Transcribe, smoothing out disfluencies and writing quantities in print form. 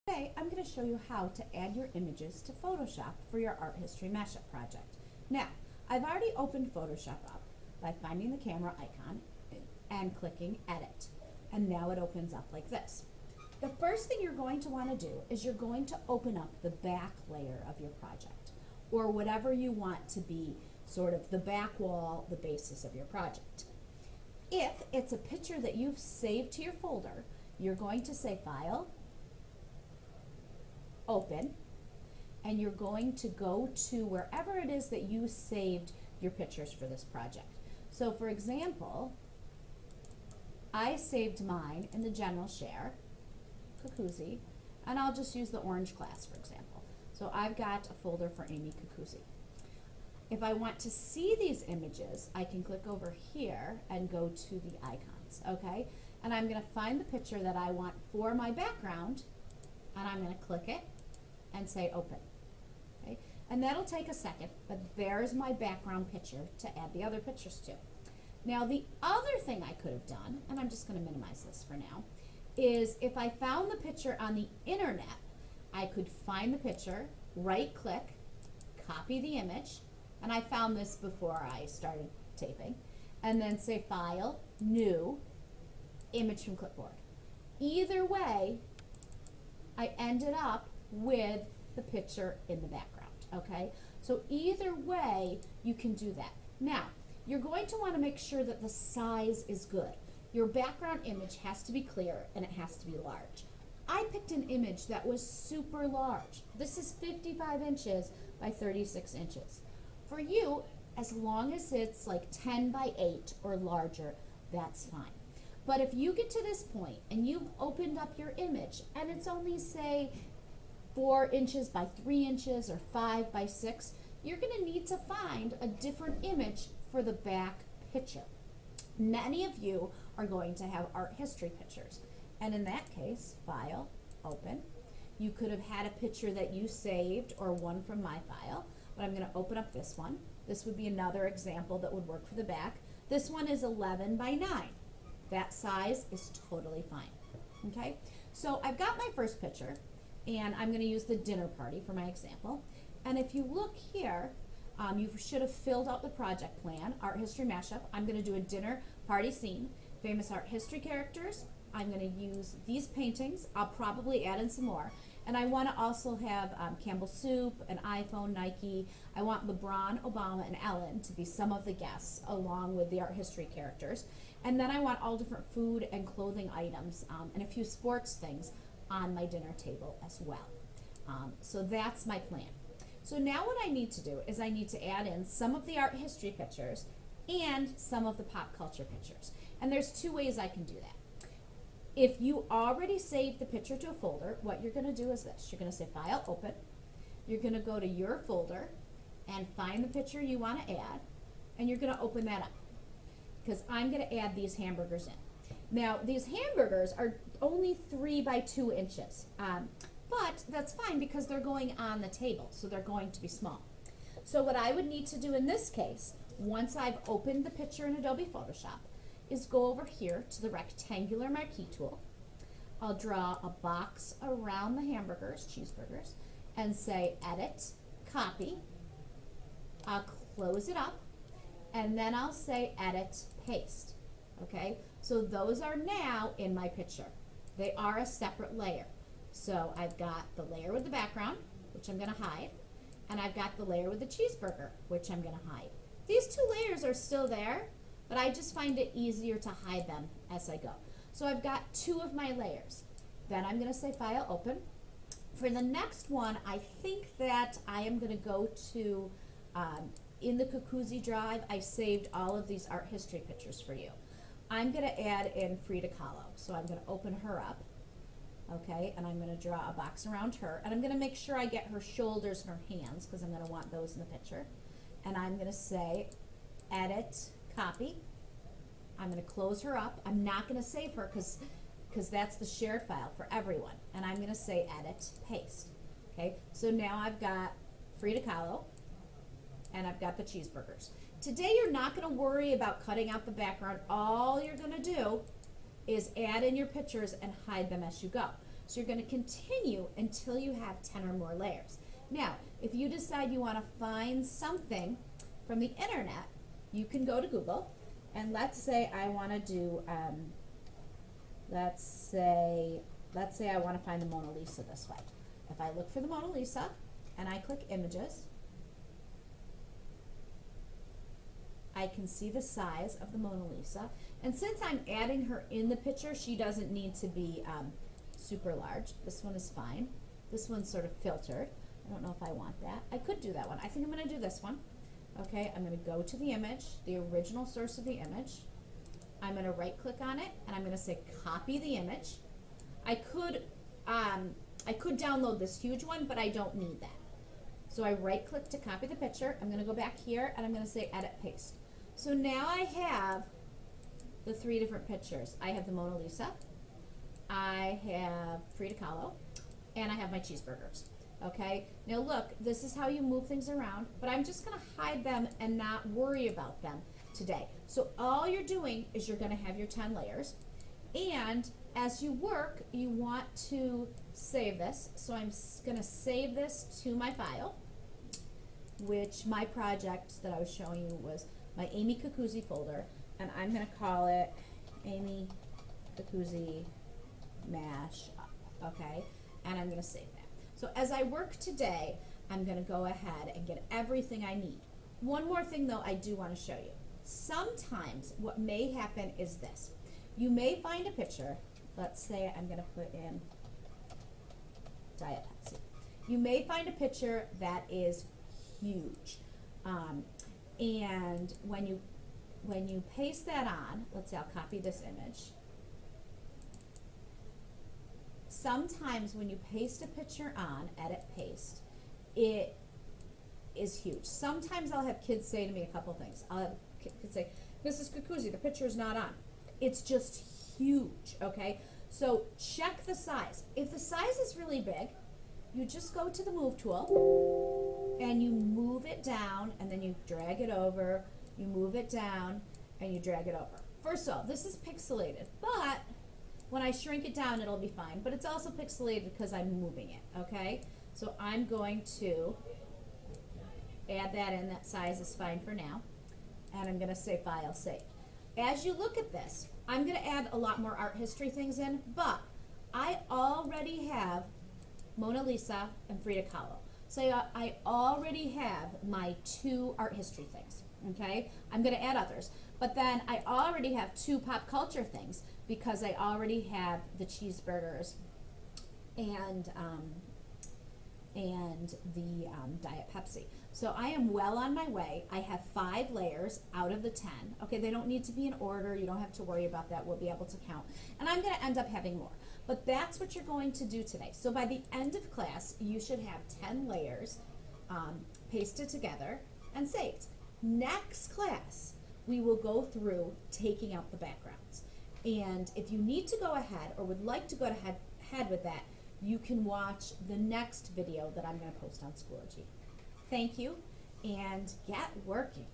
Today, I'm going to show you how to add your images to Photoshop for your art history mashup project. Now, I've already opened Photoshop up by finding the camera icon and clicking Edit. And now it opens up like this. The first thing you're going to want to do is you're going to open up the back layer of your project, or whatever you want to be sort of the back wall, the basis of your project. If it's a picture that you've saved to your folder, you're going to say File, Open, and you're going to go to wherever it is that you saved your pictures for this project. So for example, I saved mine in the General Share, Cucuzzi, and I'll just use the orange class for example. So I've got a folder for Amy Cucuzzi. If I want to see these images, I can click over here and go to the icons, okay? And I'm going to find the picture that I want for my background, and I'm going to click it and say Open. Okay? And that'll take a second, but there's my background picture to add the other pictures to. Now the other thing I could have done, and I'm just going to minimize this for now, is if I found the picture on the internet, I could find the picture, right click, copy the image, and I found this before I started taping, and then say File, New, Image from Clipboard. Either way, I ended up with the picture in the background, okay? So either way, you can do that. Now, you're going to want to make sure that the size is good. Your background image has to be clear and it has to be large. I picked an image that was super large. This is 55 inches by 36 inches. For you, as long as it's like 10 by 8 or larger, that's fine. But if you get to this point and you've opened up your image and it's only, say, 4 inches by 3 inches or 5 by 6, you're going to need to find a different image for the back picture. Many of you are going to have art history pictures, and in that case, File, Open. You could have had a picture that you saved or one from my file, but I'm going to open up this one. This would be another example that would work for the back. This one is 11 by 9. That size is totally fine. Okay, so I've got my first picture, and I'm going to use the dinner party for my example. And if you look here, you should have filled out the project plan, Art History Mashup. I'm going to do a dinner party scene, famous art history characters. I'm going to use these paintings. I'll probably add in some more. And I want to also have Campbell's Soup, an iPhone, Nike. I want LeBron, Obama, and Ellen to be some of the guests along with the art history characters. And then I want all different food and clothing items and a few sports things on my dinner table as well. So that's my plan. So now what I need to do is I need to add in some of the art history pictures and some of the pop culture pictures. And there's two ways I can do that. If you already saved the picture to a folder, what you're going to do is this. You're going to say File, Open. You're going to go to your folder and find the picture you want to add, and you're going to open that up because I'm going to add these hamburgers in. Now, these hamburgers are only 3 by 2 inches, but that's fine because they're going on the table, so they're going to be small. So what I would need to do in this case, once I've opened the picture in Adobe Photoshop, is go over here to the rectangular marquee tool. I'll draw a box around the hamburgers, cheeseburgers, and say Edit, Copy. I'll close it up, and then I'll say Edit, Paste. Okay, so those are now in my picture. They are a separate layer. So I've got the layer with the background, which I'm going to hide, and I've got the layer with the cheeseburger, which I'm going to hide. These two layers are still there, but I just find it easier to hide them as I go. So I've got 2 of my layers. Then I'm going to say File, Open. For the next one, I think that I am going to go to, in the Cucuzzi drive, I saved all of these art history pictures for you. I'm going to add in Frida Kahlo. So I'm going to open her up. Okay, and I'm going to draw a box around her, and I'm going to make sure I get her shoulders and her hands because I'm going to want those in the picture. And I'm going to say Edit, Copy. I'm going to close her up. I'm not going to save her because that's the shared file for everyone. And I'm going to say Edit, Paste. Okay, so now I've got Frida Kahlo, and I've got the cheeseburgers. Today you're not going to worry about cutting out the background. All you're going to do is add in your pictures and hide them as you go. So you're going to continue until you have 10 or more layers. Now, if you decide you want to find something from the internet, you can go to Google, and let's say I want to do, let's say I want to find the Mona Lisa this way. If I look for the Mona Lisa and I click images, I can see the size of the Mona Lisa. And since I'm adding her in the picture, she doesn't need to be super large. This one is fine. This one's sort of filtered. I don't know if I want that. I could do that one. I think I'm going to do this one. Okay, I'm going to go to the image, the original source of the image. I'm going to right click on it and I'm going to say copy the image. I could download this huge one, but I don't need that. So I right click to copy the picture. I'm going to go back here and I'm going to say edit paste. So now I have the 3 different pictures. I have the Mona Lisa, I have Frida Kahlo, and I have my cheeseburgers. Okay, now look, this is how you move things around, but I'm just going to hide them and not worry about them today. So all you're doing is you're going to have your 10 layers, and as you work, you want to save this. So I'm going to save this to my file, which my project that I was showing you was my Amy Kakuzzi folder, and I'm going to call it Amy Kakuzzi Mash Up, okay? And I'm going to save that. So as I work today, I'm going to go ahead and get everything I need. One more thing though I do want to show you. Sometimes what may happen is this. You may find a picture, let's say I'm going to put in Diet Pepsi. You may find a picture that is huge. And when you paste that on, let's say I'll copy this image. Sometimes when you paste a picture on, edit paste, it is huge. Sometimes I'll have kids say to me a couple things. I'll have kids say, Mrs. Kakuzzi, the picture is not on. It's just huge, okay? So check the size. If the size is really big, you just go to the move tool and you move it down and then you drag it over, you move it down and you drag it over. First of all, this is pixelated, but when I shrink it down, it'll be fine. But it's also pixelated because I'm moving it, okay? So I'm going to add that in. That size is fine for now. And I'm going to say File Saved. As you look at this, I'm going to add a lot more art history things in, but I already have Mona Lisa and Frida Kahlo. So I already have my 2 art history things, okay? I'm going to add others. But then I already have 2 pop culture things because I already have the cheeseburgers and the Diet Pepsi. So I am well on my way. I have 5 layers out of the 10. Okay, they don't need to be in order. You don't have to worry about that. We'll be able to count. And I'm going to end up having more. But that's what you're going to do today. So by the end of class, you should have 10 layers pasted together and saved. Next class, we will go through taking out the backgrounds. And if you need to go ahead or would like to go ahead with that, you can watch the next video that I'm going to post on Schoology. Thank you, and get working.